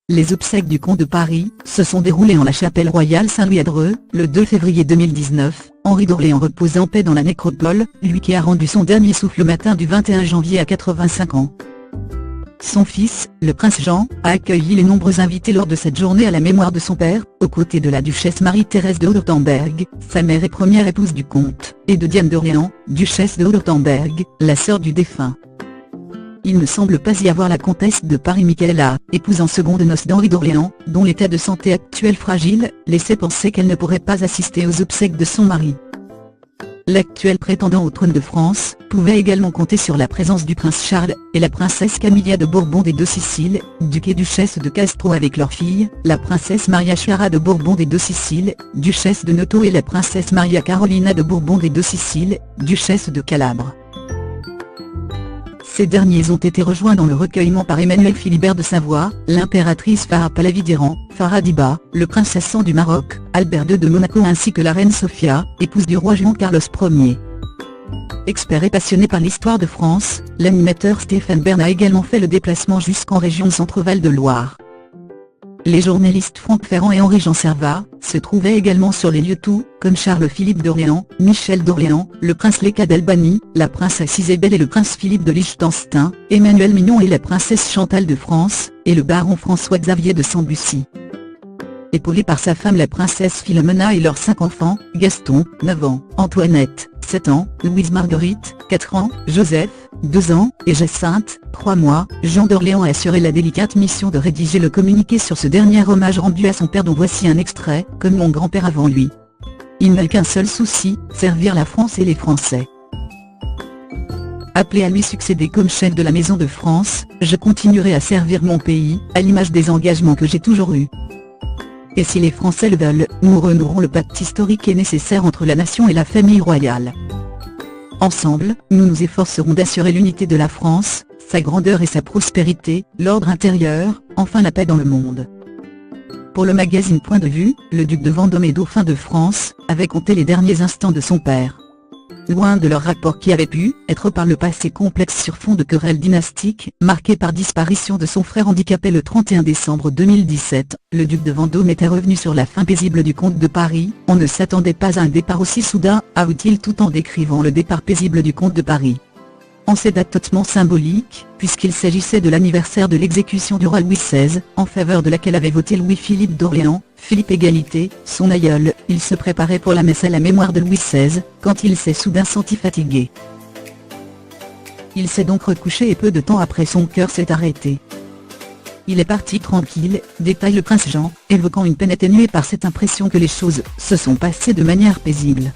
Les obsèques du comte de Paris se sont déroulées en la chapelle royale Saint-Louis à Dreux, le 2 février 2019. Henri d'Orléans repose en paix dans la nécropole, lui qui a rendu son dernier souffle le matin du 21 janvier à 85 ans. Son fils, le prince Jean, a accueilli les nombreux invités lors de cette journée à la mémoire de son père, aux côtés de la duchesse Marie-Thérèse de Wurtemberg, sa mère et première épouse du comte, et de Diane d'Orléans, duchesse de Wurtemberg, la sœur du défunt. Il ne semble pas y avoir la comtesse de Paris Michaela, épouse en seconde noces d'Henri d'Orléans, dont l'état de santé actuel fragile, laissait penser qu'elle ne pourrait pas assister aux obsèques de son mari. L'actuel prétendant au trône de France pouvait également compter sur la présence du prince Charles et la princesse Camilla de Bourbon des Deux Siciles, duc et duchesse de Castro avec leur fille, la princesse Maria Chiara de Bourbon des Deux Siciles, duchesse de Noto et la princesse Maria Carolina de Bourbon des Deux Siciles, duchesse de Calabre. Ces derniers ont été rejoints dans le recueillement par Emmanuel Philibert de Savoie, l'impératrice Farah Pahlavi d'Iran, Farah Diba, le prince Hassan du Maroc, Albert II de Monaco ainsi que la reine Sofia, épouse du roi Juan Carlos Ier. Expert et passionné par l'histoire de France, l'animateur Stéphane Bern a également fait le déplacement jusqu'en région Centre-Val de Loire. Les journalistes Franck Ferrand et Henri-Jean Servat se trouvaient également sur les lieux tout, comme Charles-Philippe d'Orléans, Michel d'Orléans, le prince Léka d'Albanie, la princesse Isabelle et le prince Philippe de Liechtenstein, Emmanuel Mignon et la princesse Chantal de France, et le baron François-Xavier de Sambucy. Épaulé par sa femme la princesse Philomena et leurs 5 enfants, Gaston, 9 ans, Antoinette, 7 ans, Louise Marguerite, 4 ans, Joseph, 2 ans, et Jacinthe, 3 mois, Jean d'Orléans a assuré la délicate mission de rédiger le communiqué sur ce dernier hommage rendu à son père dont voici un extrait, comme mon grand-père avant lui. Il n'a qu'un seul souci, servir la France et les Français. Appelé à lui succéder comme chef de la Maison de France, je continuerai à servir mon pays, à l'image des engagements que j'ai toujours eus. Et si les Français le veulent, nous renouerons le pacte historique et nécessaire entre la nation et la famille royale. Ensemble, nous nous efforcerons d'assurer l'unité de la France, sa grandeur et sa prospérité, l'ordre intérieur, enfin la paix dans le monde. Pour le magazine Point de Vue, le duc de Vendôme et dauphin de France avait compté les derniers instants de son père. Loin de leur rapport qui avait pu être par le passé complexe sur fond de querelles dynastiques, marqué par disparition de son frère handicapé le 31 décembre 2017, le duc de Vendôme était revenu sur la fin paisible du comte de Paris. On ne s'attendait pas à un départ aussi soudain, avoue-t-il tout en décrivant le départ paisible du comte de Paris. En ces dates hautement symboliques, puisqu'il s'agissait de l'anniversaire de l'exécution du roi Louis XVI, en faveur de laquelle avait voté Louis-Philippe d'Orléans, Philippe Égalité, son aïeul, il se préparait pour la messe à la mémoire de Louis XVI, quand il s'est soudain senti fatigué. Il s'est donc recouché et peu de temps après son cœur s'est arrêté. Il est parti tranquille, détaille le prince Jean, évoquant une peine atténuée par cette impression que les choses se sont passées de manière paisible.